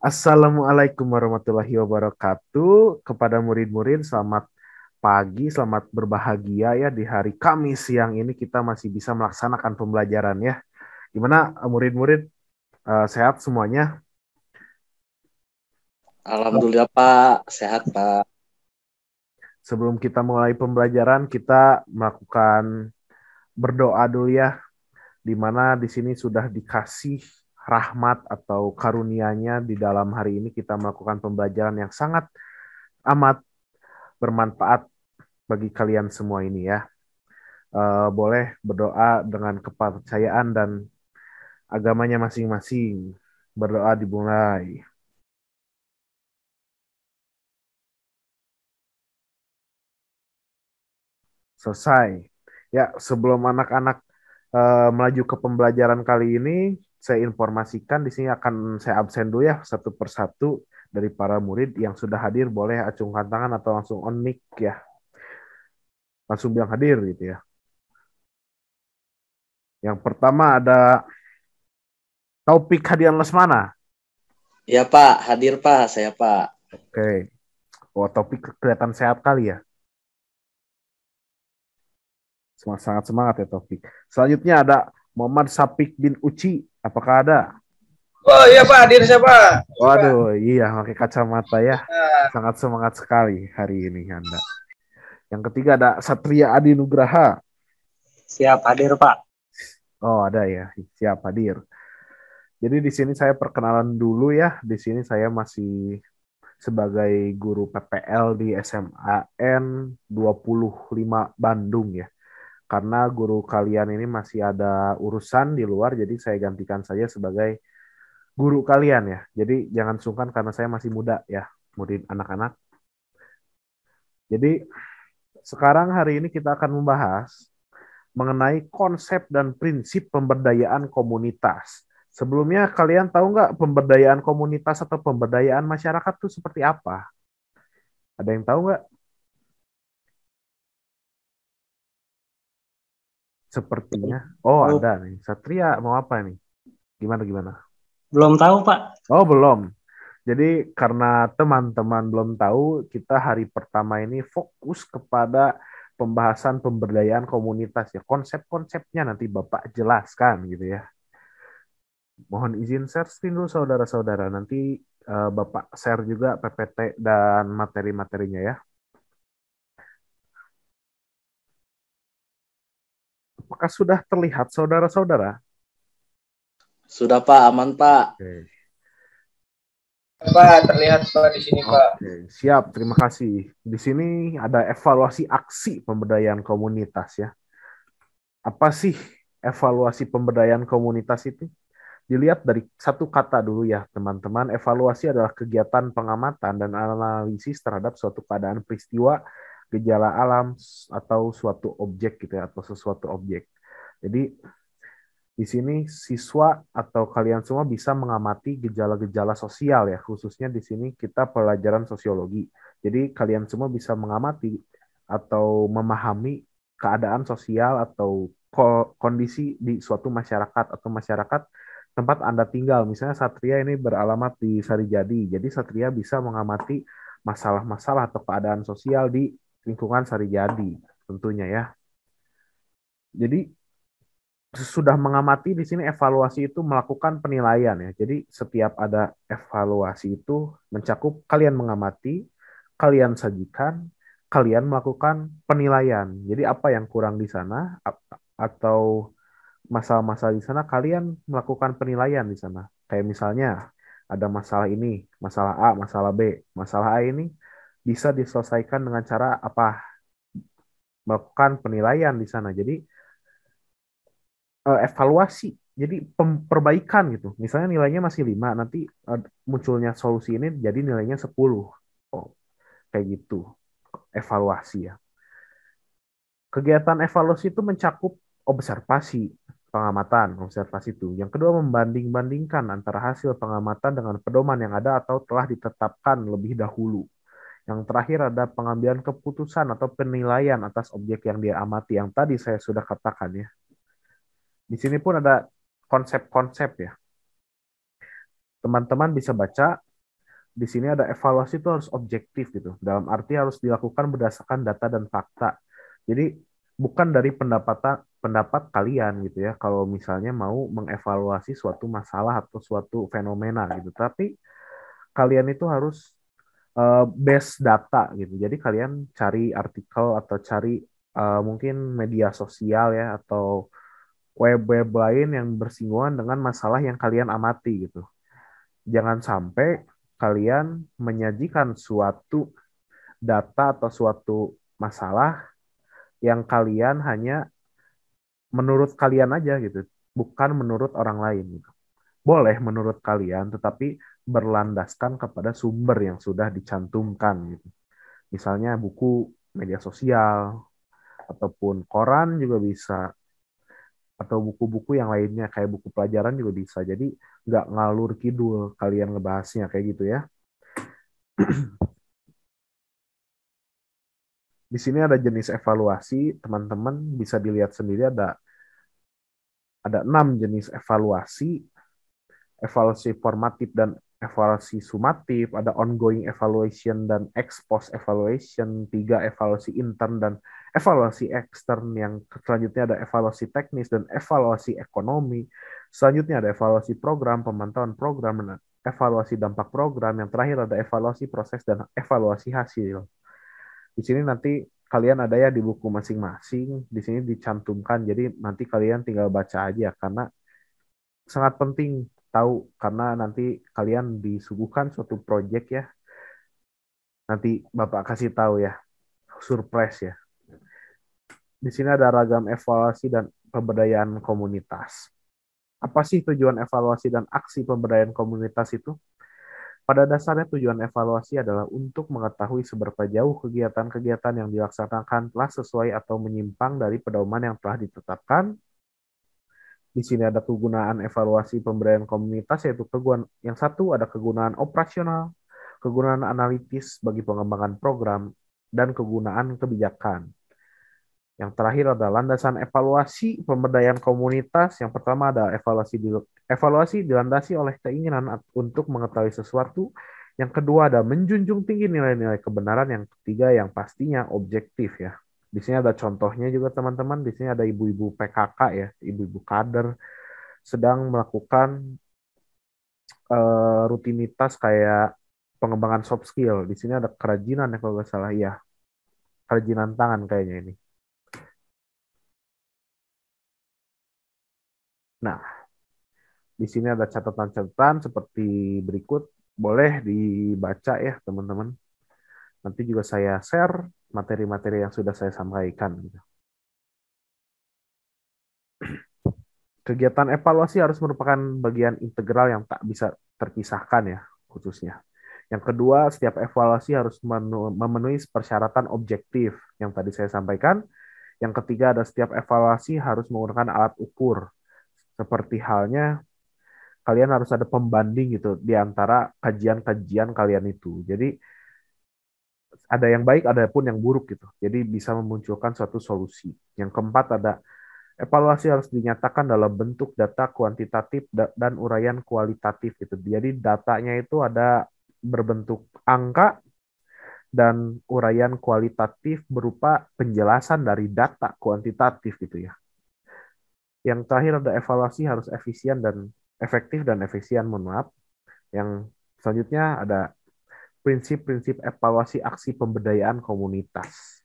Assalamualaikum warahmatullahi wabarakatuh. Kepada murid-murid, selamat pagi, selamat berbahagia ya di hari Kamis siang ini kita masih bisa melaksanakan pembelajaran ya. Gimana murid-murid, sehat semuanya? Alhamdulillah Pak, sehat Pak. Sebelum kita mulai pembelajaran, kita melakukan berdoa dulu ya, di mana di sini sudah dikasih rahmat atau karunia-Nya di dalam hari ini kita melakukan pembelajaran yang sangat amat bermanfaat bagi kalian semua ini ya. Boleh berdoa dengan kepercayaan dan agamanya masing-masing. Berdoa dimulai. Selesai. Ya, sebelum anak-anak melaju ke pembelajaran kali ini, saya informasikan di sini akan saya absen dulu ya satu persatu dari para murid yang sudah hadir boleh acungkan tangan atau langsung on mic ya. Langsung bilang hadir gitu ya. Yang pertama ada Taufik Hadian Lesmana. Ya Pak, hadir Pak, saya Pak. Oke. Oh, Taufik kelihatan sehat kali ya. Sangat semangat ya Taufik. Selanjutnya ada Muhammad Sapik bin Uci. Apakah ada? Oh iya Pak, hadir saya Pak. Waduh, iya pakai kacamata ya. Nah, Sangat semangat sekali hari ini Anda. Yang ketiga ada Satria Adi Nugraha. siap hadir Pak. Oh, ada ya. Siap hadir. Jadi di sini saya perkenalan dulu ya. Di sini saya masih sebagai guru PPL di SMAN 25 Bandung ya. Karena guru kalian ini masih ada urusan di luar, jadi saya gantikan saja sebagai guru kalian ya. Jadi jangan sungkan karena saya masih muda ya, murid anak-anak. Jadi sekarang hari ini kita akan membahas mengenai konsep dan prinsip pemberdayaan komunitas. Sebelumnya kalian tahu nggak pemberdayaan komunitas atau pemberdayaan masyarakat itu seperti apa? Ada yang tahu nggak? Sepertinya. Oh Oh, ada nih. Satria mau apa nih? Gimana gimana? belum tahu Pak. Oh belum. Jadi karena teman-teman belum tahu, kita hari pertama ini fokus kepada pembahasan pemberdayaan komunitas ya. Konsep-konsepnya nanti Bapak jelaskan gitu ya. Mohon izin share screen dulu saudara-saudara. Nanti Bapak share juga PPT dan materi-materinya ya. Apakah sudah terlihat saudara-saudara? Sudah Pak, aman Pak. Oke. Pak, terlihat Pak di sini Pak. Oke, siap. Terima kasih. Di sini ada evaluasi aksi pemberdayaan komunitas ya. Apa sih evaluasi pemberdayaan komunitas itu? Dilihat dari satu kata dulu ya, teman-teman. Evaluasi adalah kegiatan pengamatan dan analisis terhadap suatu keadaan peristiwa, gejala alam, atau suatu objek gitu ya, atau sesuatu objek. Jadi di sini siswa atau kalian semua bisa mengamati gejala-gejala sosial ya, khususnya di sini kita pelajaran sosiologi. Jadi kalian semua bisa mengamati atau memahami keadaan sosial atau kondisi di suatu masyarakat atau masyarakat tempat Anda tinggal. Misalnya Satria ini beralamat di Sarijadi. Jadi Satria bisa mengamati masalah-masalah atau keadaan sosial di lingkungan Sarijadi tentunya ya. Jadi sudah mengamati di sini evaluasi itu melakukan penilaian ya. Jadi setiap ada evaluasi itu mencakup kalian mengamati, kalian sajikan, kalian melakukan penilaian. Jadi apa yang kurang di sana atau masalah-masalah di sana kalian melakukan penilaian di sana. Kayak misalnya ada masalah ini, masalah A, masalah B. Masalah A ini bisa diselesaikan dengan cara apa? Melakukan penilaian di sana. Jadi evaluasi. Jadi perbaikan gitu. Misalnya nilainya masih 5, nanti munculnya solusi ini jadi nilainya 10. Oh, kayak gitu. Evaluasi ya. Kegiatan evaluasi itu mencakup observasi, pengamatan, observasi itu. Yang kedua, membanding-bandingkan antara hasil pengamatan dengan pedoman yang ada atau telah ditetapkan lebih dahulu. Yang terakhir ada pengambilan keputusan atau penilaian atas objek yang dia amati, yang tadi saya sudah katakan ya. Di sini pun ada konsep-konsep ya. Teman-teman bisa baca Di sini ada evaluasi itu harus objektif gitu. Dalam arti harus dilakukan berdasarkan data dan fakta. Jadi bukan dari pendapat kalian gitu ya. Kalau misalnya mau mengevaluasi suatu masalah atau suatu fenomena gitu. Tapi kalian itu harus base data gitu. Jadi kalian cari artikel atau cari mungkin media sosial ya atau web-web lain yang bersinggungan dengan masalah yang kalian amati gitu. Jangan sampai kalian menyajikan suatu data atau suatu masalah yang kalian hanya menurut kalian aja gitu, bukan menurut orang lain gitu. Boleh menurut kalian, tetapi berlandaskan kepada sumber yang sudah dicantumkan gitu. Misalnya buku, media sosial, ataupun koran juga bisa, atau buku-buku yang lainnya kayak buku pelajaran juga bisa. Jadi nggak ngalur kidul kalian ngebahasnya kayak gitu ya. Di sini ada jenis evaluasi, teman-teman bisa dilihat sendiri ada 6 jenis evaluasi, evaluasi formatif dan evaluasi sumatif, ada ongoing evaluation dan ex post evaluation, 3 evaluasi intern dan evaluasi ekstern, yang selanjutnya ada evaluasi teknis dan evaluasi ekonomi, selanjutnya ada evaluasi program, pemantauan program, dan evaluasi dampak program, yang terakhir ada evaluasi proses dan evaluasi hasil. Di sini nanti kalian ada ya di buku masing-masing, di sini dicantumkan, jadi nanti kalian tinggal baca aja, karena sangat penting tahu, karena nanti kalian disuguhkan suatu project ya, nanti Bapak kasih tahu ya, surprise ya. Di sini ada ragam evaluasi dan pemberdayaan komunitas. Apa sih tujuan evaluasi dan aksi pemberdayaan komunitas itu? Pada dasarnya tujuan evaluasi adalah untuk mengetahui seberapa jauh kegiatan-kegiatan yang dilaksanakan telah sesuai atau menyimpang dari pedoman yang telah ditetapkan. Di sini ada kegunaan evaluasi pemberdayaan komunitas, yaitu yang satu ada kegunaan operasional, kegunaan analitis bagi pengembangan program, dan kegunaan kebijakan. Yang terakhir ada landasan evaluasi pemberdayaan komunitas. Yang pertama ada evaluasi dilandasi oleh keinginan untuk mengetahui sesuatu. Yang kedua ada menjunjung tinggi nilai-nilai kebenaran. Yang ketiga yang pastinya objektif ya. Di sini ada contohnya juga teman-teman. Di sini ada ibu-ibu PKK ya, ibu-ibu kader sedang melakukan rutinitas kayak pengembangan soft skill. Di sini ada kerajinan ya kalau nggak salah ya, kerajinan tangan kayaknya ini. Nah, di sini ada catatan-catatan seperti berikut. Boleh dibaca ya, teman-teman. Nanti juga saya share materi-materi yang sudah saya sampaikan. Kegiatan evaluasi harus merupakan bagian integral yang tak bisa terpisahkan ya, khususnya. Yang kedua, setiap evaluasi harus memenuhi persyaratan objektif yang tadi saya sampaikan. Yang ketiga, ada setiap evaluasi harus menggunakan alat ukur. Seperti halnya kalian harus ada pembanding gitu di antara kajian-kajian kalian itu. Jadi ada yang baik, ada pun yang buruk gitu. Jadi bisa memunculkan suatu solusi. Yang keempat ada evaluasi harus dinyatakan dalam bentuk data kuantitatif dan uraian kualitatif gitu. Jadi datanya itu ada berbentuk angka dan uraian kualitatif berupa penjelasan dari data kuantitatif gitu ya. Yang terakhir ada evaluasi harus efisien dan efektif dan efisien, mohon maaf. Yang selanjutnya ada prinsip-prinsip evaluasi aksi pemberdayaan komunitas.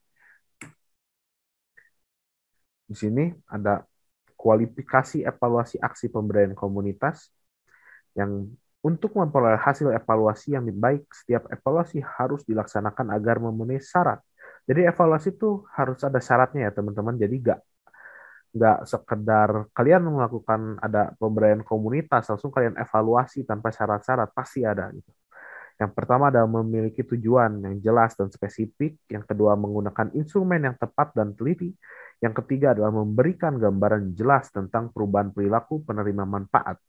Di sini ada kualifikasi evaluasi aksi pemberdayaan komunitas yang untuk memperoleh hasil evaluasi yang baik, setiap evaluasi harus dilaksanakan agar memenuhi syarat. Jadi evaluasi itu harus ada syaratnya ya teman-teman. Jadi nggak sekedar kalian melakukan ada pemberdayaan komunitas langsung kalian evaluasi tanpa syarat-syarat, pasti ada gitu. Yang pertama adalah memiliki tujuan yang jelas dan spesifik. Yang kedua menggunakan instrumen yang tepat dan teliti. Yang ketiga adalah memberikan gambaran jelas tentang perubahan perilaku penerima manfaat.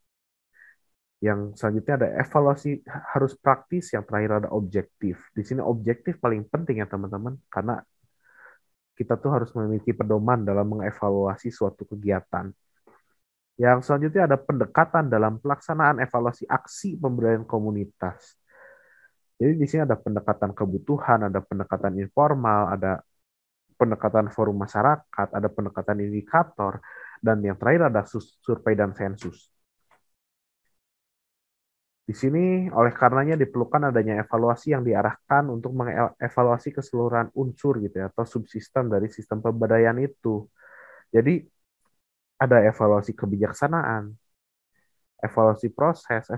Yang selanjutnya ada evaluasi harus praktis. Yang terakhir ada objektif. Di sini objektif paling penting ya teman-teman, karena kita tuh harus memiliki pedoman dalam mengevaluasi suatu kegiatan. Yang selanjutnya ada pendekatan dalam pelaksanaan evaluasi aksi pemberdayaan komunitas. Jadi di sini ada pendekatan kebutuhan, ada pendekatan informal, ada pendekatan forum masyarakat, ada pendekatan indikator, dan yang terakhir ada survei dan sensus. Di sini oleh karenanya diperlukan adanya evaluasi yang diarahkan untuk mengevaluasi keseluruhan unsur gitu ya, atau subsistem dari sistem pemberdayaan itu. Jadi ada evaluasi kebijaksanaan, evaluasi proses,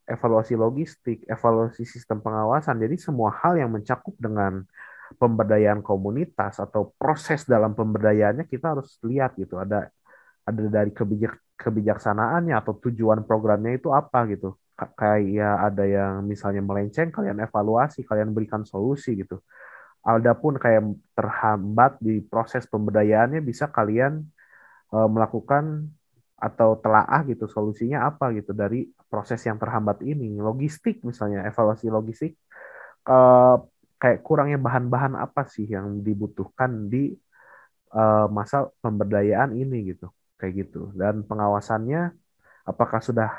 evaluasi logistik, evaluasi sistem pengawasan. Jadi semua hal yang mencakup dengan pemberdayaan komunitas atau proses dalam pemberdayaannya kita harus lihat gitu. Ada dari kebijaksanaannya atau tujuan programnya itu apa gitu. Kayak ada yang misalnya melenceng, kalian evaluasi, kalian berikan solusi gitu. Adapun kayak terhambat di proses pemberdayaannya bisa kalian melakukan atau telaah gitu solusinya apa gitu dari proses yang terhambat ini. Logistik misalnya, evaluasi logistik eh, kayak kurangnya bahan-bahan apa sih yang dibutuhkan di masa pemberdayaan ini gitu. Kayak gitu. Dan pengawasannya apakah sudah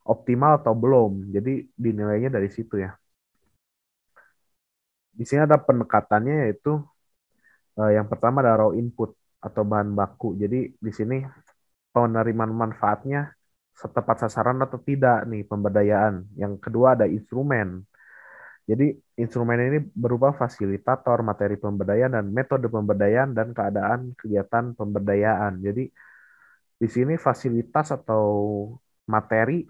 optimal atau belum. Jadi dinilainya dari situ ya. Di sini ada pendekatannya yaitu yang pertama ada raw input atau bahan baku. Jadi di sini penerimaan manfaatnya setepat sasaran atau tidak nih pemberdayaan. Yang kedua ada instrumen. Jadi instrumen ini berupa fasilitator, materi pemberdayaan, dan metode pemberdayaan dan keadaan kegiatan pemberdayaan. Jadi di sini fasilitas atau materi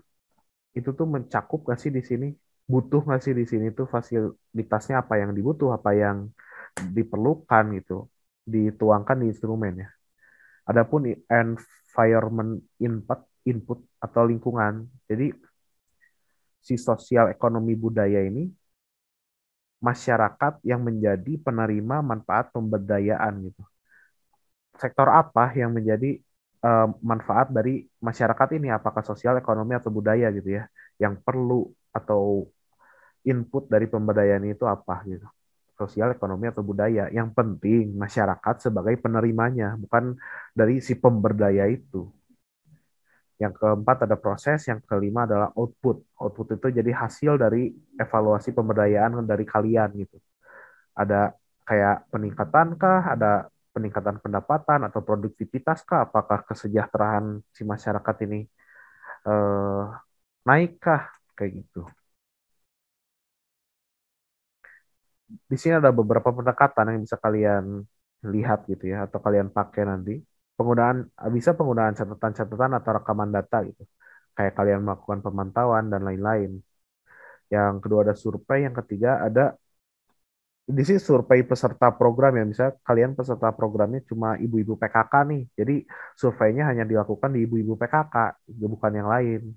itu tuh mencakup nggak sih di sini? Butuh nggak sih di sini tuh fasilitasnya apa yang dibutuh, apa yang diperlukan gitu, dituangkan di instrumennya. Adapun environment input atau lingkungan. Jadi si sosial ekonomi budaya ini masyarakat yang menjadi penerima manfaat pemberdayaan gitu. Sektor apa yang menjadi manfaat dari masyarakat ini? Apakah sosial, ekonomi atau budaya gitu ya? Yang perlu atau input dari pemberdayaan itu apa gitu? Sosial, ekonomi atau budaya? Yang penting masyarakat sebagai penerimanya, bukan dari si pemberdaya itu. Yang keempat ada proses, yang kelima adalah output. Output itu jadi hasil dari evaluasi pemberdayaan dari kalian gitu. Ada kayak peningkatan kah, ada peningkatan pendapatan atau produktivitas kah, apakah kesejahteraan si masyarakat ini eh, naik kah, kayak gitu. Di sini ada beberapa pendekatan yang bisa kalian lihat gitu ya, atau kalian pakai nanti. Penggunaan bisa penggunaan catatan-catatan atau rekaman data gitu. Kayak kalian melakukan pemantauan dan lain-lain. Yang kedua ada survei, yang ketiga ada di sini survei peserta program ya. Misalnya kalian peserta programnya cuma ibu-ibu PKK nih. Jadi surveinya hanya dilakukan di ibu-ibu PKK, bukan yang lain.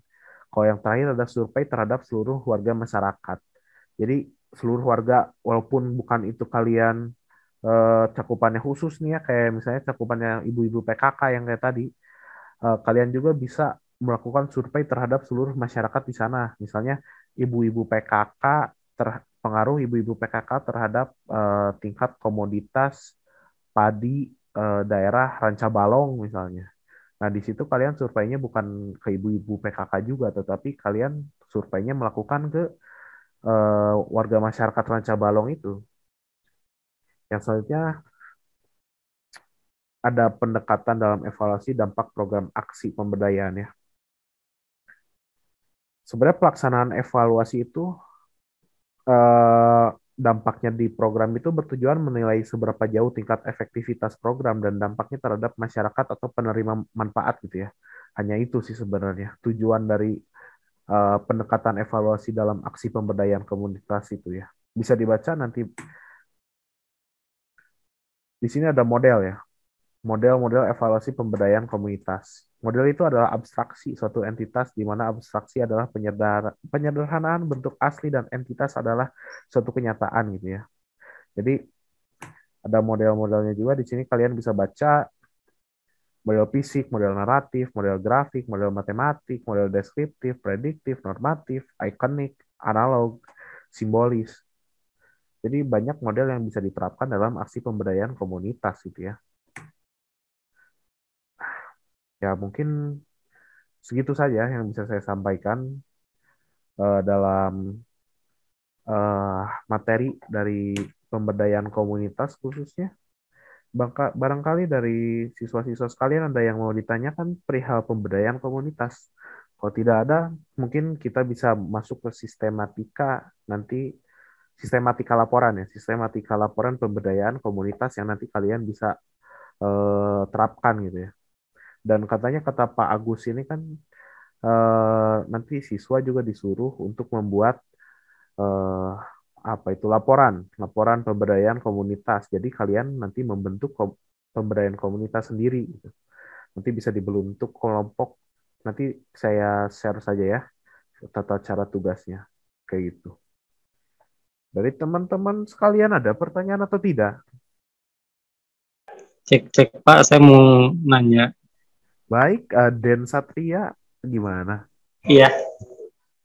Kalau yang terakhir ada survei terhadap seluruh warga masyarakat. Jadi seluruh warga, walaupun bukan itu kalian cakupannya khusus nih ya, kayak misalnya cakupannya ibu-ibu PKK yang kayak tadi, kalian juga bisa melakukan survei terhadap seluruh masyarakat di sana. Misalnya ibu-ibu PKK, pengaruh ibu-ibu PKK terhadap tingkat komoditas padi daerah Rancabalong misalnya. Nah, di situ kalian surveinya bukan ke ibu-ibu PKK juga, tetapi kalian surveinya melakukan ke warga masyarakat Rancabalong itu. Yang selanjutnya ada pendekatan dalam evaluasi dampak program aksi pemberdayaan ya. Sebenarnya pelaksanaan evaluasi itu dampaknya di program itu bertujuan menilai seberapa jauh tingkat efektivitas program dan dampaknya terhadap masyarakat atau penerima manfaat gitu ya. Hanya itu sih sebenarnya tujuan dari pendekatan evaluasi dalam aksi pemberdayaan komunitas itu ya. Bisa dibaca nanti di sini ada model ya. Model-model evaluasi pemberdayaan komunitas. Model itu adalah abstraksi suatu entitas di mana abstraksi adalah penyederhanaan bentuk asli dan entitas adalah suatu kenyataan gitu ya. Jadi ada model-modelnya juga di sini kalian bisa baca model fisik, model naratif, model grafik, model matematik, model deskriptif, prediktif, normatif, ikonik, analog, simbolis. Jadi banyak model yang bisa diterapkan dalam aksi pemberdayaan komunitas gitu ya. Ya mungkin segitu saja yang bisa saya sampaikan dalam materi dari pemberdayaan komunitas khususnya. Barangkali dari siswa-siswa sekalian ada yang mau ditanyakan perihal pemberdayaan komunitas. Kalau tidak ada, mungkin kita bisa masuk ke sistematika nanti, sistematika laporan ya, sistematika laporan pemberdayaan komunitas yang nanti kalian bisa terapkan gitu ya. Dan katanya kata Pak Agus ini kan nanti siswa juga disuruh untuk membuat eh, apa itu laporan pemberdayaan komunitas. Jadi kalian nanti membentuk pemberdayaan komunitas sendiri gitu. Nanti bisa dibentuk kelompok. Nanti saya share saja ya tata cara tugasnya kayak gitu. Dari teman-teman sekalian ada pertanyaan atau tidak? Cek Pak, saya mau nanya. Baik, Den Satria gimana? Iya,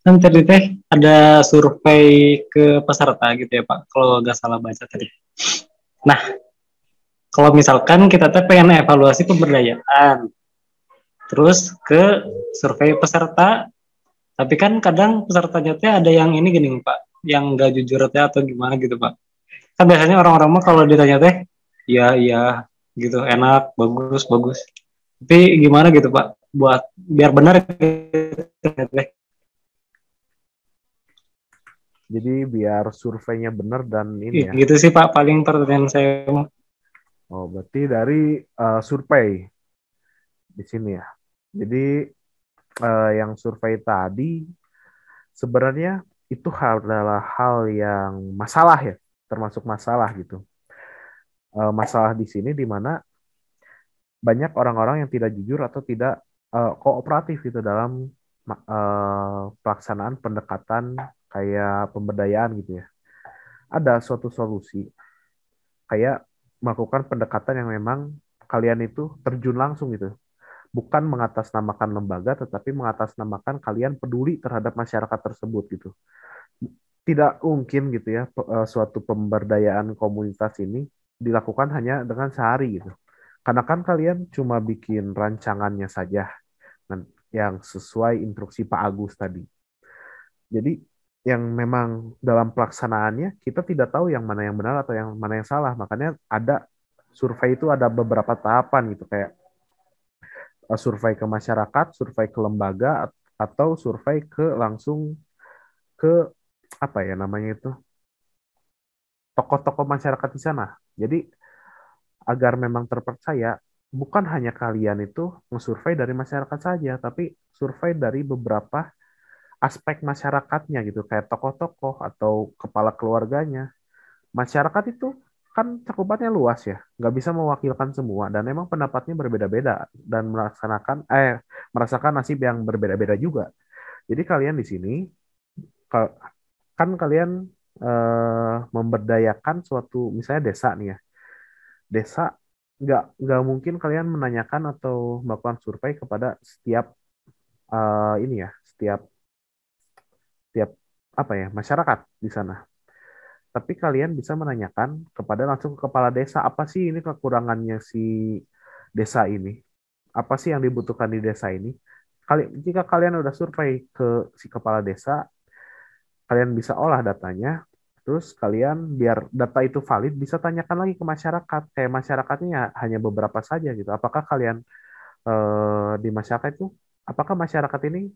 kan tadi teh ada survei ke peserta gitu ya Pak, kalau nggak salah baca tadi. Nah, kalau misalkan kita teh pengen evaluasi pemberdayaan, terus ke survei peserta, tapi kan kadang pesertanya teh ada yang ini gini Pak, yang nggak jujur teh atau gimana gitu Pak. Kan biasanya orang-orang mah kalau ditanya teh, iya gitu, enak, bagus. Tapi gimana gitu Pak, buat biar benar gitu teh. Jadi biar surveinya benar dan ini ya. Gitu sih Pak, paling pertanyaan saya. Oh, berarti dari survei di sini ya. Jadi yang survei tadi sebenarnya itu adalah hal yang masalah ya, termasuk masalah gitu. Masalah di sini di mana banyak orang-orang yang tidak jujur atau tidak kooperatif gitu dalam pelaksanaan pendekatan kayak pemberdayaan gitu ya. Ada suatu solusi kayak melakukan pendekatan yang memang kalian itu terjun langsung gitu. Bukan mengatasnamakan lembaga, tetapi mengatasnamakan kalian peduli terhadap masyarakat tersebut gitu. Tidak mungkin gitu ya suatu pemberdayaan komunitas ini dilakukan hanya dengan sehari gitu. Karena kan kalian cuma bikin rancangannya saja yang sesuai instruksi Pak Agus tadi. Jadi yang memang dalam pelaksanaannya kita tidak tahu yang mana yang benar atau yang mana yang salah. Makanya ada survei itu ada beberapa tahapan gitu kayak survei ke masyarakat, survei ke lembaga, atau survei ke langsung ke apa ya namanya itu tokoh-tokoh masyarakat di sana. Jadi agar memang terpercaya bukan hanya kalian itu mensurvei dari masyarakat saja, tapi survei dari beberapa aspek masyarakatnya gitu, kayak tokoh-tokoh atau kepala keluarganya. Masyarakat itu kan cakupannya luas ya, nggak bisa mewakilkan semua dan memang pendapatnya berbeda-beda dan merasakan nasib yang berbeda-beda juga. Jadi kalian di sini kan kalian memberdayakan suatu misalnya desa nih ya, desa nggak mungkin kalian menanyakan atau melakukan survei kepada setiap ini ya, setiap apa ya masyarakat di sana. Tapi kalian bisa menanyakan kepada langsung ke kepala desa, apa sih ini kekurangannya si desa ini? Apa sih yang dibutuhkan di desa ini? Jika kalian udah survei ke si kepala desa, kalian bisa olah datanya, terus kalian biar data itu valid bisa tanyakan lagi ke masyarakat. Kayak masyarakatnya hanya beberapa saja gitu. Apakah kalian di masyarakat itu, apakah masyarakat ini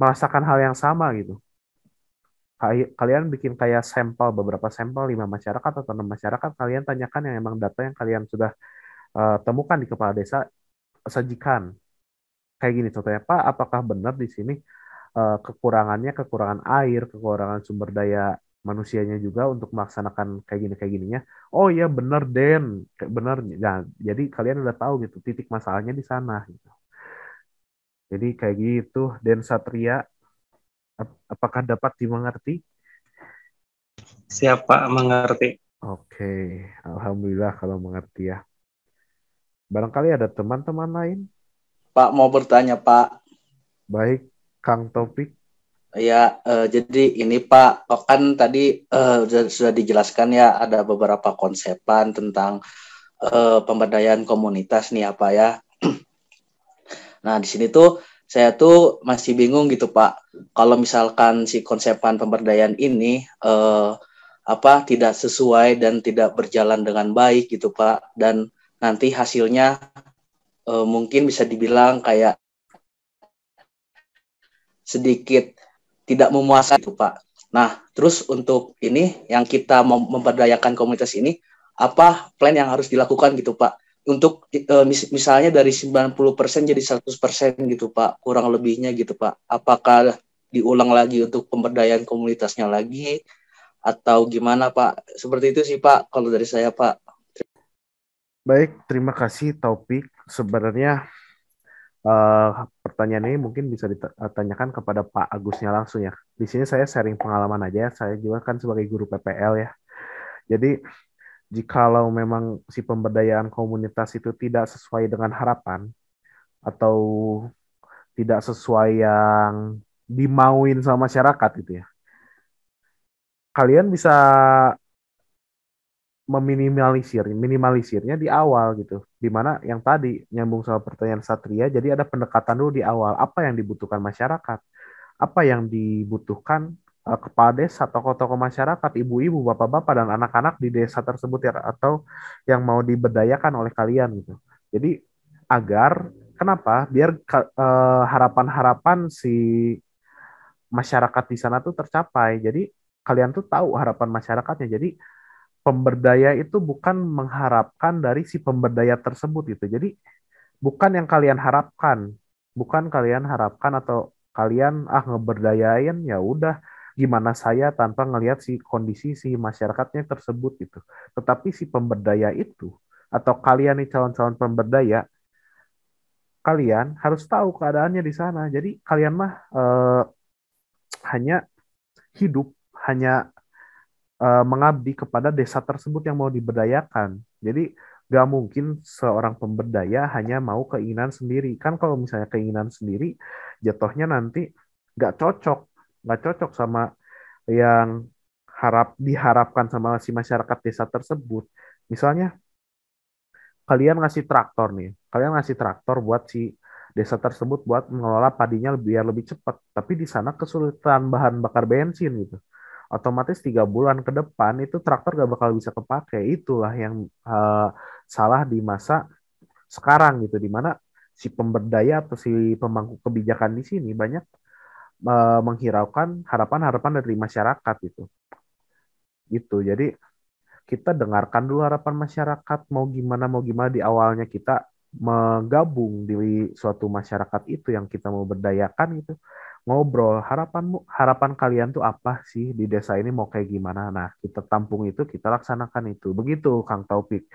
merasakan hal yang sama gitu? Kalian bikin kayak sampel, beberapa sampel 5 masyarakat atau 6 masyarakat, kalian tanyakan yang emang data yang kalian sudah temukan di kepala desa, sajikan. Kayak gini contohnya, Pak, apakah benar di sini kekurangan air, kekurangan sumber daya manusianya juga untuk melaksanakan kayak gininya. Oh iya benar Den, benar. Nah, jadi kalian udah tahu gitu titik masalahnya di sana gitu. Jadi kayak gitu, Den Satria, apakah dapat dimengerti? Siapa mengerti? Oke, alhamdulillah kalau mengerti ya. Barangkali ada teman-teman lain? Pak mau bertanya Pak. Baik, Kang Topik. Ya, jadi ini Pak, kan tadi sudah dijelaskan ya ada beberapa konsepan tentang pemberdayaan komunitas nih apa ya. Nah di sini tuh saya tuh masih bingung gitu Pak. Kalau misalkan si konsepan pemberdayaan ini tidak sesuai dan tidak berjalan dengan baik gitu Pak, dan nanti hasilnya mungkin bisa dibilang kayak sedikit tidak memuaskan itu Pak. Nah, terus untuk ini yang kita memberdayakan komunitas ini, apa plan yang harus dilakukan gitu Pak? Untuk misalnya dari 90% jadi 100% gitu Pak, kurang lebihnya gitu Pak. Apakah diulang lagi untuk pemberdayaan komunitasnya lagi atau gimana Pak? Seperti itu sih Pak kalau dari saya Pak. Baik, terima kasih Taufik. Sebenarnya pertanyaan ini mungkin bisa ditanyakan kepada Pak Agusnya langsung ya. Di sini saya sharing pengalaman aja. Saya juga kan sebagai guru PPL ya. Jadi jikalau memang si pemberdayaan komunitas itu tidak sesuai dengan harapan atau tidak sesuai yang dimauin sama masyarakat gitu ya, kalian bisa minimalisirnya di awal gitu. Dimana yang tadi nyambung sama pertanyaan Satria, jadi ada pendekatan dulu di awal. Apa yang dibutuhkan masyarakat? Apa yang dibutuhkan kepala desa, tokoh-tokoh masyarakat, ibu-ibu, bapak-bapak, dan anak-anak di desa tersebut ya, atau yang mau diberdayakan oleh kalian gitu. Jadi agar kenapa? Biar harapan-harapan si masyarakat di sana tuh tercapai. Jadi kalian tuh tahu harapan masyarakatnya. Jadi pemberdaya itu bukan mengharapkan dari si pemberdaya tersebut gitu. Jadi bukan yang kalian harapkan, bukan kalian harapkan atau kalian ngeberdayain ya udah gimana saya tanpa ngelihat si kondisi si masyarakatnya tersebut gitu. Tetapi si pemberdaya itu atau kalian nih calon-calon pemberdaya, kalian harus tahu keadaannya di sana. Jadi kalian mah hanya hidup, hanya mengabdi kepada desa tersebut yang mau diberdayakan. Jadi gak mungkin seorang pemberdaya hanya mau keinginan sendiri. Kan kalau misalnya keinginan sendiri, jatuhnya nanti gak cocok, gak cocok sama yang diharapkan sama si masyarakat desa tersebut. Misalnya kalian ngasih traktor nih, kalian ngasih traktor buat si desa tersebut buat mengelola padinya biar lebih cepat. Tapi di sana kesulitan bahan bakar bensin gitu. Otomatis 3 bulan ke depan itu traktor gak bakal bisa kepake. Itulah yang salah di masa sekarang gitu, di mana si pemberdaya atau si pemangku kebijakan di sini banyak menghiraukan harapan-harapan dari masyarakat gitu. Gitu. Jadi kita dengarkan dulu harapan masyarakat mau gimana di awalnya kita menggabung di suatu masyarakat itu yang kita mau berdayakan gitu, ngobrol harapan kalian tuh apa sih di desa ini mau kayak gimana, nah kita tampung itu kita laksanakan itu begitu Kang Taufik.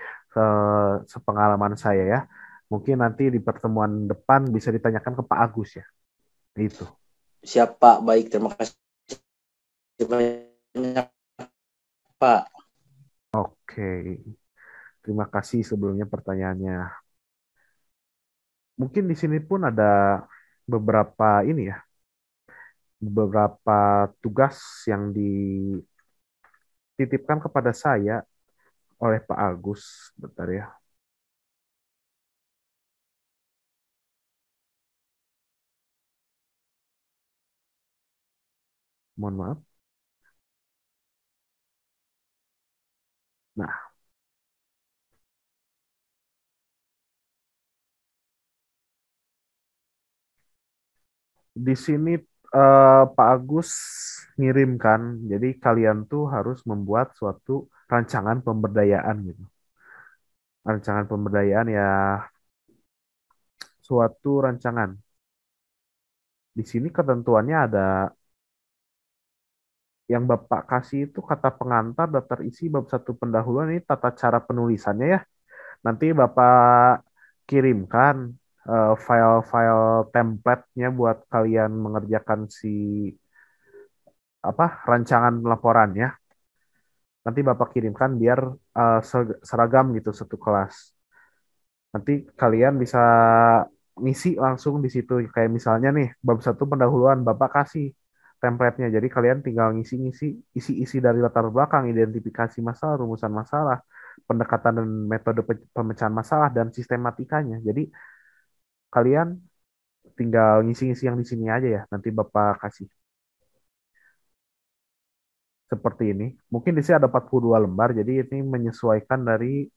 Sepengalaman saya ya, mungkin nanti di pertemuan depan bisa ditanyakan ke Pak Agus ya itu. Siap Pak, baik, terima kasih banyak Pak. Oke, terima kasih sebelumnya pertanyaannya. Mungkin di sini pun ada beberapa ini ya, beberapa tugas yang dititipkan kepada saya oleh Pak Agus. Bentar ya. Mohon maaf. Nah, di sini Pak Agus ngirimkan, jadi kalian tuh harus membuat suatu rancangan pemberdayaan gitu. Rancangan pemberdayaan ya, suatu rancangan. Di sini ketentuannya ada yang Bapak kasih itu kata pengantar, daftar isi, bab 1 pendahuluan, ini tata cara penulisannya ya. Nanti Bapak kirimkan file-file template-nya buat kalian mengerjakan si rancangan laporannya. Nanti Bapak kirimkan biar seragam gitu satu kelas. Nanti kalian bisa ngisi langsung di situ. Kayak misalnya nih, bab 1 pendahuluan Bapak kasih template-nya. Jadi kalian tinggal ngisi-ngisi, isi-isi dari latar belakang, identifikasi masalah, rumusan masalah, pendekatan dan metode pemecahan masalah, dan sistematikanya. Jadi kalian tinggal ngisi-ngisi yang di sini aja ya. Nanti Bapak kasih seperti ini. Mungkin di sini ada 42 lembar, jadi ini menyesuaikan dari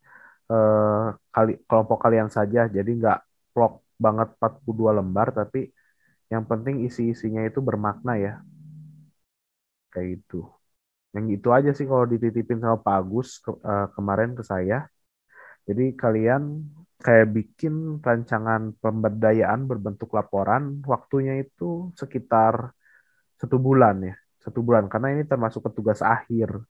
kelompok kalian saja. Jadi nggak plok banget 42 lembar, tapi yang penting isi-isinya itu bermakna ya. Kayak itu. Yang itu aja sih kalau dititipin sama Pak Agus kemarin ke saya. Jadi kalian kayak bikin rancangan pemberdayaan berbentuk laporan, waktunya itu sekitar 1 bulan ya. 1 bulan, karena ini termasuk ke tugas akhir.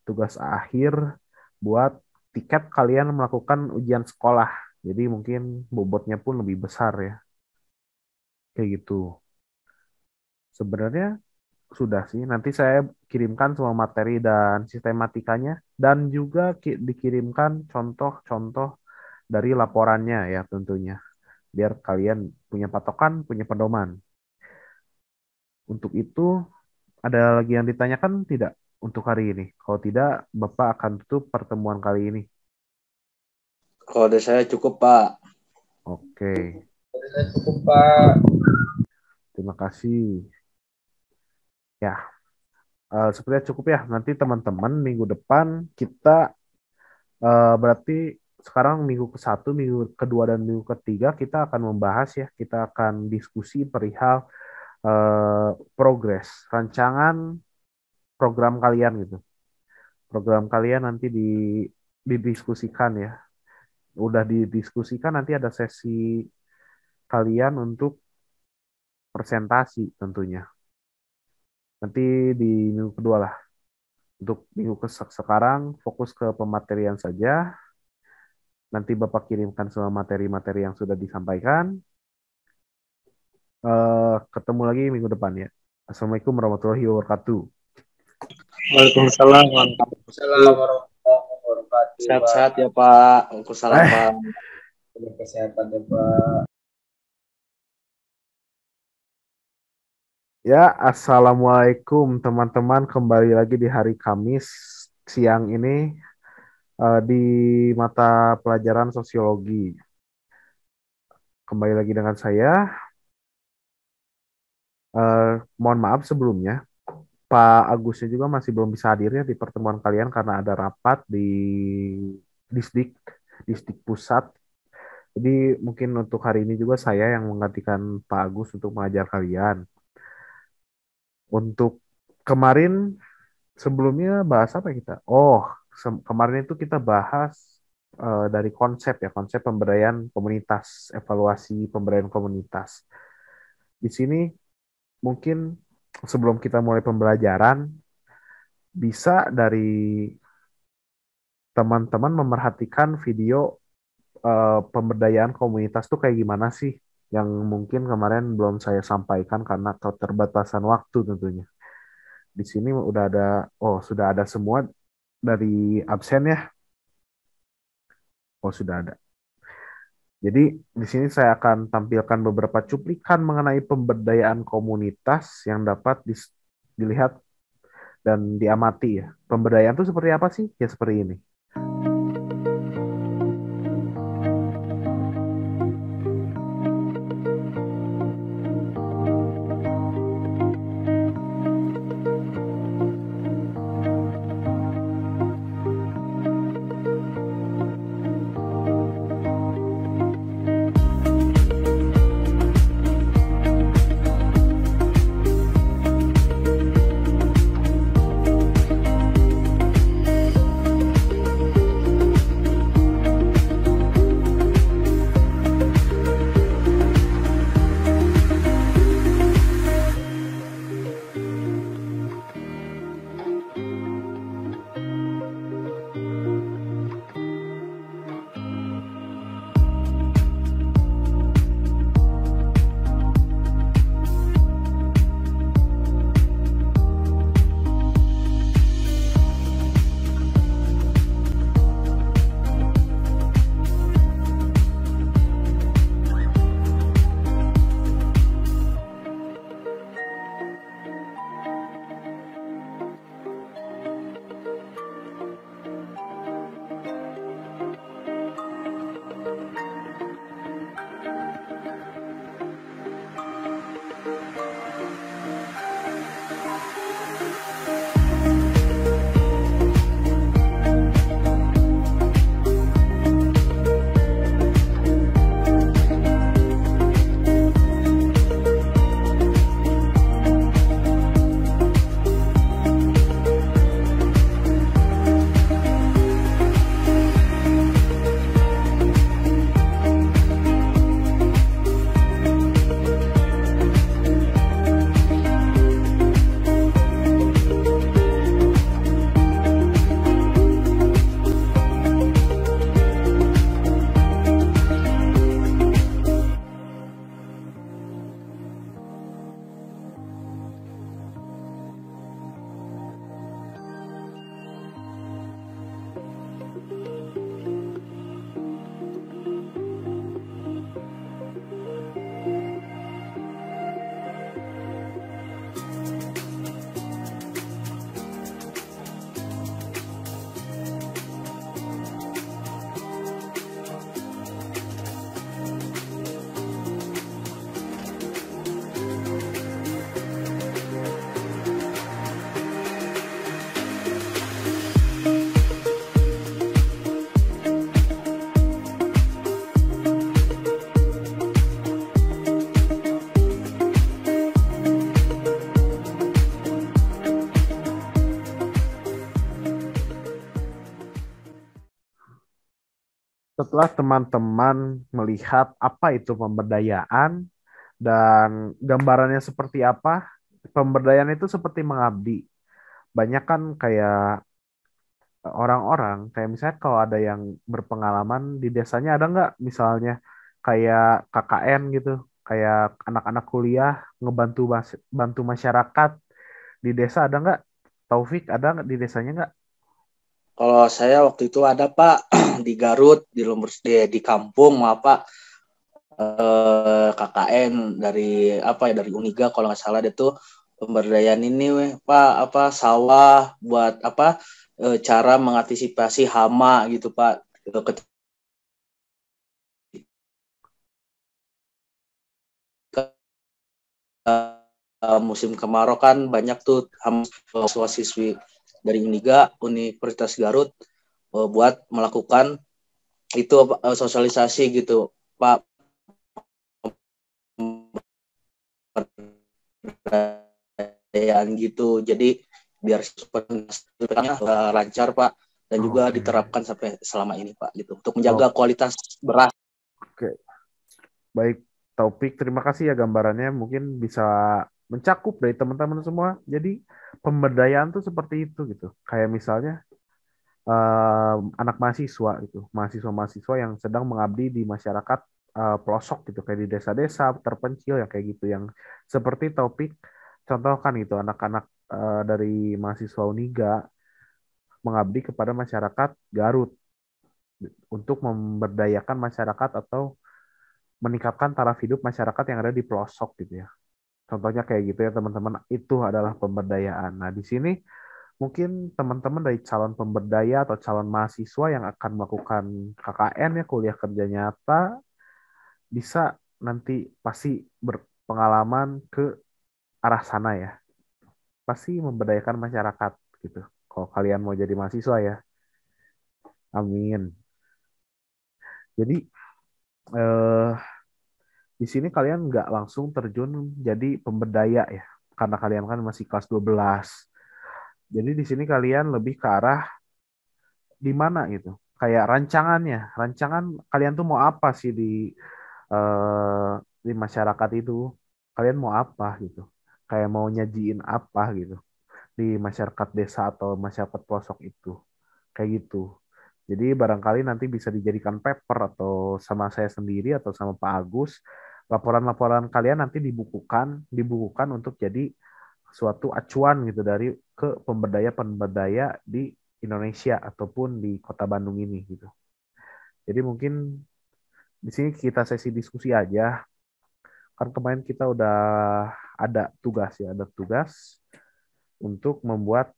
Tugas akhir buat tiket kalian melakukan ujian sekolah. Jadi mungkin bobotnya pun lebih besar ya. Kayak gitu. Sebenarnya sudah sih, nanti saya kirimkan semua materi dan sistematikanya, dan juga dikirimkan contoh-contoh dari laporannya ya tentunya, biar kalian punya patokan, punya pedoman. Untuk itu, ada lagi yang ditanyakan tidak untuk hari ini? Kalau tidak, Bapak akan tutup pertemuan kali ini. Kalau dari saya cukup, Pak. Oke. Dari saya cukup, Pak. Terima kasih. Ya, sepertinya cukup ya. Nanti teman-teman minggu depan kita berarti sekarang minggu ke-1, minggu kedua, dan minggu ketiga kita akan membahas ya. Kita akan diskusi perihal progres, rancangan program kalian gitu. Program kalian nanti didiskusikan ya. Udah didiskusikan, nanti ada sesi kalian untuk presentasi tentunya. Nanti di minggu kedua lah. Untuk minggu sekarang fokus ke pematerian saja. Nanti Bapak kirimkan semua materi-materi yang sudah disampaikan. Ketemu lagi minggu depan ya. Assalamualaikum warahmatullahi wabarakatuh. Waalaikumsalam. Assalamualaikum warahmatullahi wabarakatuh. Sehat-sehat ya, Pak. Waalaikumsalam, Pak. Kesehatan ya, Pak. Ya, assalamualaikum teman-teman. Kembali lagi di hari Kamis siang ini di mata pelajaran sosiologi. Kembali lagi dengan saya. Mohon maaf sebelumnya, Pak Agusnya juga masih belum bisa hadirnya di pertemuan kalian karena ada rapat di Disdik Pusat. Jadi mungkin untuk hari ini juga saya yang menggantikan Pak Agus untuk mengajar kalian. Untuk kemarin sebelumnya bahas apa kita? Oh, kemarin itu kita bahas dari konsep ya, konsep pemberdayaan komunitas, evaluasi pemberdayaan komunitas. Di sini mungkin sebelum kita mulai pembelajaran, bisa dari teman-teman memerhatikan video pemberdayaan komunitas tuh kayak gimana sih, yang mungkin kemarin belum saya sampaikan karena keterbatasan waktu tentunya. Di sini sudah ada semua dari absen ya. Oh, sudah ada. Jadi di sini saya akan tampilkan beberapa cuplikan mengenai pemberdayaan komunitas yang dapat dilihat dan diamati ya. Pemberdayaan itu seperti apa sih? Ya seperti ini. Setelah teman-teman melihat apa itu pemberdayaan dan gambarannya seperti apa, pemberdayaan itu seperti mengabdi. Banyak kan kayak orang-orang, kayak misalnya kalau ada yang berpengalaman di desanya ada nggak misalnya kayak KKN gitu, kayak anak-anak kuliah ngebantu bantu masyarakat di desa ada nggak? Taufik ada nggak di desanya nggak? Kalau saya waktu itu ada Pak di Garut, di kampung apa KKN dari apa ya dari Uniga kalau nggak salah dia tuh pemberdayaan ini weh Pak apa sawah buat apa cara mengantisipasi hama gitu Pak. Ketika musim kemarau kan banyak tuh siswa-siswi dari Uniga Universitas Garut buat melakukan itu sosialisasi gitu Pak pemberdayaan gitu. Jadi biar lancar Pak dan juga Oke. diterapkan sampai selama ini Pak gitu untuk Oh, menjaga kualitas beras. oke. Baik, Taufik, terima kasih ya gambarannya. Mungkin bisa mencakup dari teman-teman semua. Jadi pemberdayaan tuh seperti itu gitu. Kayak misalnya anak mahasiswa gitu, mahasiswa-mahasiswa yang sedang mengabdi di masyarakat pelosok gitu, kayak di desa-desa terpencil ya kayak gitu, yang seperti Taufik contohkan itu anak-anak dari mahasiswa Uniga mengabdi kepada masyarakat Garut untuk memberdayakan masyarakat atau meningkatkan taraf hidup masyarakat yang ada di pelosok gitu ya. Contohnya kayak gitu ya teman-teman, itu adalah pemberdayaan. Nah, di sini mungkin teman-teman dari calon pemberdaya atau calon mahasiswa yang akan melakukan KKN ya, kuliah kerja nyata, bisa nanti pasti berpengalaman ke arah sana ya. Pasti memberdayakan masyarakat gitu. Kalau kalian mau jadi mahasiswa ya. Amin. Jadi eh, di sini kalian nggak langsung terjun jadi pemberdaya ya. Karena kalian kan masih kelas 12. Jadi di sini kalian lebih ke arah di mana gitu. Kayak rancangannya. Rancangan kalian tuh mau apa sih eh, di masyarakat itu? Kalian mau apa gitu? Kayak mau nyajiin apa gitu di masyarakat desa atau masyarakat pelosok itu. Kayak gitu. Jadi barangkali nanti bisa dijadikan paper atau sama saya sendiri atau sama Pak Agus. Laporan-laporan kalian nanti dibukukan untuk jadi suatu acuan gitu dari ke pemberdaya-pemberdaya di Indonesia ataupun di Kota Bandung ini gitu. Jadi mungkin di sini kita sesi diskusi aja. Kan kemarin kita udah ada tugas untuk membuat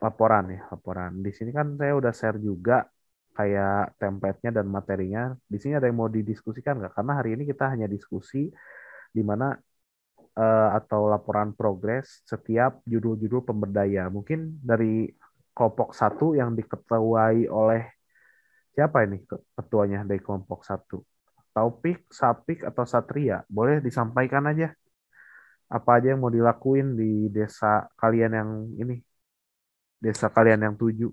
laporan ya, laporan. Di sini kan saya udah share juga kayak template-nya dan materinya. Di sini ada yang mau didiskusikan nggak? Karena hari ini kita hanya diskusi di mana atau laporan progres setiap judul-judul pemberdaya. Mungkin dari kelompok satu yang diketuai oleh siapa ini ketuanya dari kelompok satu? Taufik, Sapik, atau Satria? Boleh disampaikan aja apa aja yang mau dilakuin di desa kalian yang ini, desa kalian yang 7.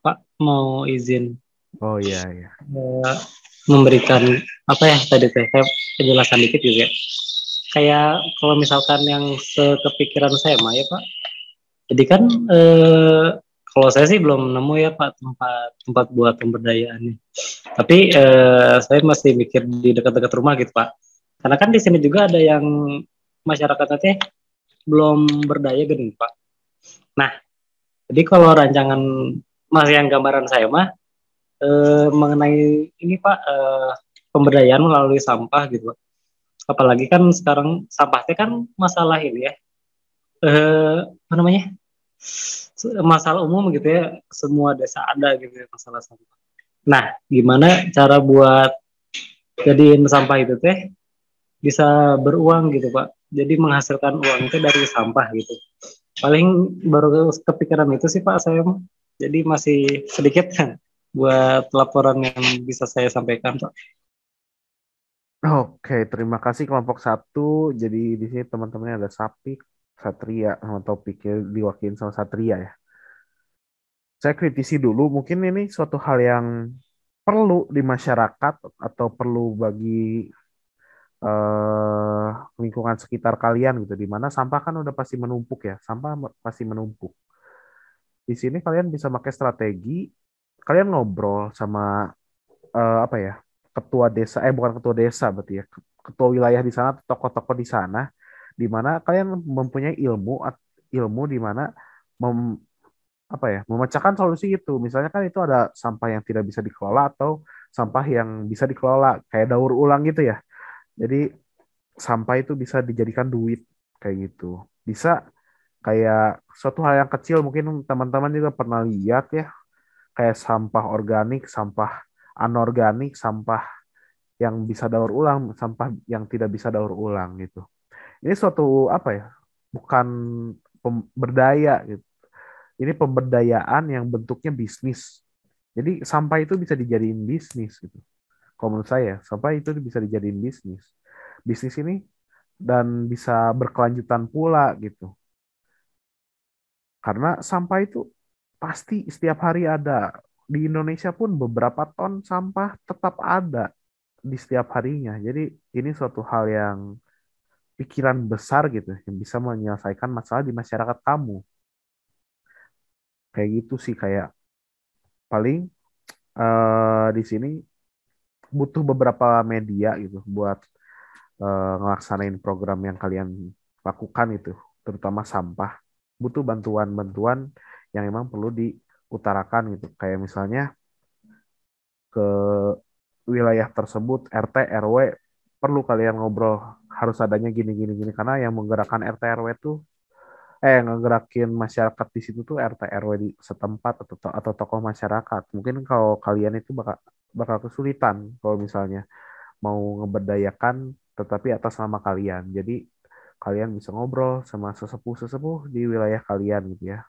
Pak mau izin Oh iya, iya. eh, memberikan apa ya tadi teh saya penjelasan dikit juga. Kayak kalau misalkan yang sekepikiran saya mah ya Pak. Jadi kan kalau saya sih belum nemu ya Pak tempat tempat buat pemberdayaannya. Tapi saya masih mikir di dekat-dekat rumah gitu Pak. Karena kan di sini juga ada yang masyarakatnya teh belum berdaya gini Pak. Nah, jadi kalau rancangan Mas yang gambaran saya mah mengenai ini Pak pemberdayaan melalui sampah gitu Pak. Apalagi kan sekarang sampahnya kan masalah ini ya. Apa namanya? Masalah umum gitu ya. Semua desa ada gitu ya masalah sampah. Nah, gimana cara buat jadiin sampah itu teh bisa beruang gitu Pak. Jadi menghasilkan uang itu dari sampah gitu. Paling baru kepikiran itu sih Pak saya. Jadi masih sedikit buat laporan yang bisa saya sampaikan Pak. Oke, terima kasih kelompok satu. Jadi di sini teman-temannya ada Sapik, Satria, sama Topik ya, diwakilin sama Satria ya. saya kritisi dulu, mungkin ini suatu hal yang perlu di masyarakat atau perlu bagi lingkungan sekitar kalian gitu, di mana sampah kan udah pasti menumpuk ya, pasti menumpuk. Di sini kalian bisa pakai strategi, kalian ngobrol sama apa ya, ketua desa, bukan ketua desa berarti ya, ketua wilayah di sana, tokoh-tokoh di sana, di mana kalian mempunyai ilmu di mana mem- apa ya, memecahkan solusi itu. Misalnya kan itu ada sampah yang tidak bisa dikelola atau sampah yang bisa dikelola kayak daur ulang gitu ya. Jadi sampah itu bisa dijadikan duit kayak gitu. Bisa kayak suatu hal yang kecil, mungkin teman-teman juga pernah lihat ya, kayak sampah organik, sampah anorganik, sampah yang bisa daur ulang, sampah yang tidak bisa daur ulang gitu. Ini suatu apa ya? Bukan berdaya gitu. Ini pemberdayaan yang bentuknya bisnis. Jadi sampah itu bisa dijadiin bisnis gitu. Kalau menurut saya, sampah itu bisa dijadiin bisnis. Bisnis ini dan bisa berkelanjutan pula gitu. Karena sampah itu pasti setiap hari ada. Di Indonesia pun beberapa ton sampah tetap ada di setiap harinya. Jadi ini suatu hal yang pikiran besar gitu yang bisa menyelesaikan masalah di masyarakat kamu. Kayak gitu sih, kayak paling di sini butuh beberapa media gitu buat ngelaksanain program yang kalian lakukan itu, terutama sampah. Butuh bantuan-bantuan yang emang perlu diutarakan gitu. Kayak misalnya ke wilayah tersebut, RT, RW, perlu kalian ngobrol, harus adanya gini, gini, gini. Karena yang menggerakkan RT, RW tuh, ngegerakin masyarakat di situ tuh RT, RW di setempat atau tokoh masyarakat. Mungkin kalau kalian itu bakal kesulitan kalau misalnya mau ngeberdayakan tetapi atas nama kalian. Jadi kalian bisa ngobrol sama sesepuh-sesepuh di wilayah kalian gitu ya.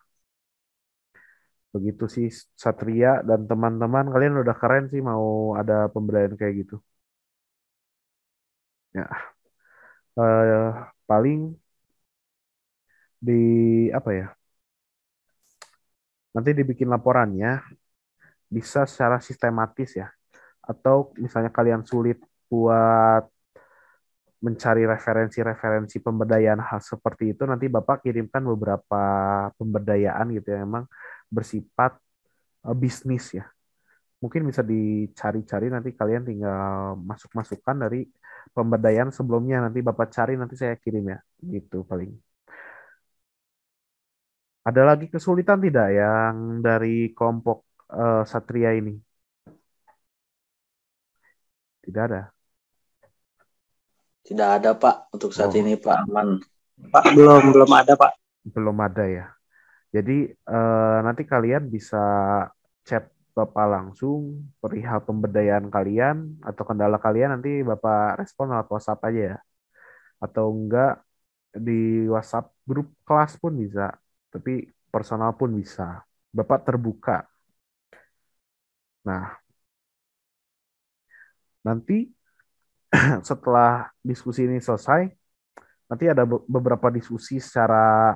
Begitu sih Satria dan teman-teman, kalian udah keren sih mau ada pemberdayaan kayak gitu. Ya, paling di apa ya? Nanti dibikin laporannya bisa secara sistematis ya. Atau misalnya kalian sulit buat mencari referensi-referensi pemberdayaan hal seperti itu, nanti Bapak kirimkan beberapa pemberdayaan gitu yang memang bersifat bisnis ya. Mungkin bisa dicari-cari, nanti kalian tinggal masuk-masukkan dari pemberdayaan sebelumnya, nanti Bapak cari, nanti saya kirim ya. Gitu paling. Ada lagi kesulitan tidak yang dari kelompok Satria ini? Tidak ada. Tidak ada Pak untuk saat Oh, ini Pak, aman. Pak, belum ada Pak. belum ada ya. Jadi nanti kalian bisa chat Bapak langsung perihal pemberdayaan kalian atau kendala kalian, nanti Bapak respon lewat WhatsApp aja ya. Atau enggak di WhatsApp grup kelas pun bisa, tapi personal pun bisa. Bapak terbuka. Nah, nanti setelah diskusi ini selesai, nanti ada beberapa diskusi secara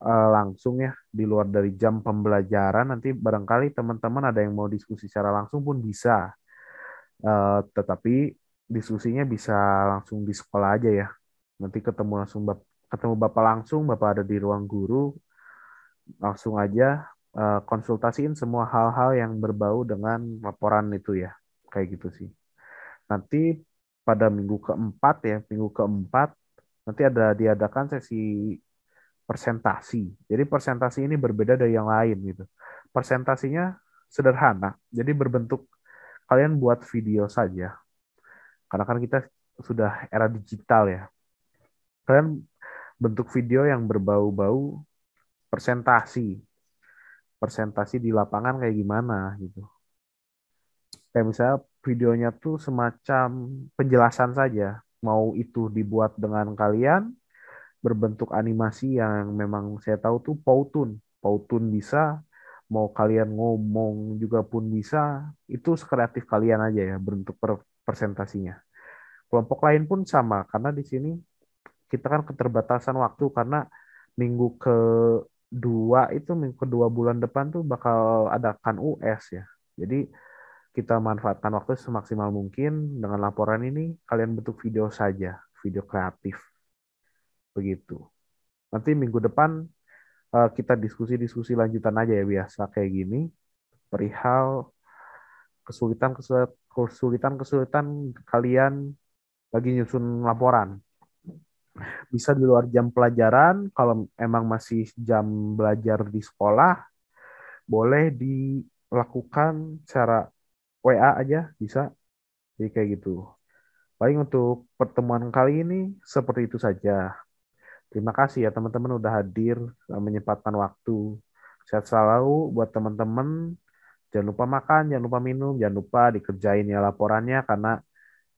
langsung ya, di luar dari jam pembelajaran. Nanti barangkali teman-teman ada yang mau diskusi secara langsung pun bisa. Tetapi diskusinya bisa langsung di sekolah aja ya. Nanti ketemu Bapak langsung, Bapak ada di ruang guru, langsung aja konsultasiin semua hal-hal yang berbau dengan laporan itu ya. Kayak gitu sih. Nanti pada minggu keempat nanti ada diadakan sesi presentasi. Jadi presentasi ini berbeda dari yang lain gitu. Presentasinya sederhana, jadi berbentuk kalian buat video saja. Karena kan kita sudah era digital ya. Kalian bentuk video yang berbau-bau presentasi. Presentasi di lapangan kayak gimana gitu. Kayak misalnya videonya tuh semacam penjelasan saja. Mau itu dibuat dengan kalian berbentuk animasi yang memang saya tahu tuh Powtoon. Powtoon bisa, mau kalian ngomong juga pun bisa, itu sekreatif kalian aja ya bentuk presentasinya. Kelompok lain pun sama, karena di sini kita kan keterbatasan waktu karena minggu ke minggu kedua bulan depan tuh bakal adakan US ya. Jadi kita manfaatkan waktu semaksimal mungkin dengan laporan ini. Kalian bentuk video saja, video kreatif begitu. Nanti minggu depan kita diskusi-diskusi lanjutan aja ya biasa kayak gini perihal kesulitan kalian lagi nyusun laporan. Bisa di luar jam pelajaran, kalau emang masih jam belajar di sekolah, boleh dilakukan secara WA aja, bisa. Jadi kayak gitu. Paling untuk pertemuan kali ini seperti itu saja. Terima kasih ya teman-teman udah hadir, menyempatkan waktu. Sehat selalu buat teman-teman. Jangan lupa makan, jangan lupa minum, jangan lupa dikerjain ya laporannya karena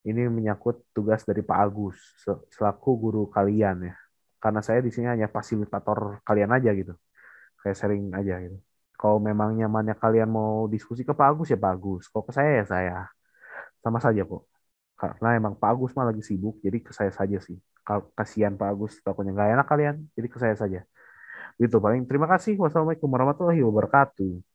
ini menyangkut tugas dari Pak Agus selaku guru kalian ya. Karena saya di sini hanya fasilitator kalian aja gitu. Kayak sering aja gitu. Kalau memang nyamannya kalian mau diskusi ke Pak Agus ya Pak Agus. Kalau ke saya ya saya. Sama saja kok. Karena emang Pak Agus mah lagi sibuk, jadi ke saya saja sih. Kasihan Pak Agus, takutnya nggak enak kalian, jadi ke saya saja. Gitu paling. Terima kasih. Wassalamualaikum warahmatullahi wabarakatuh.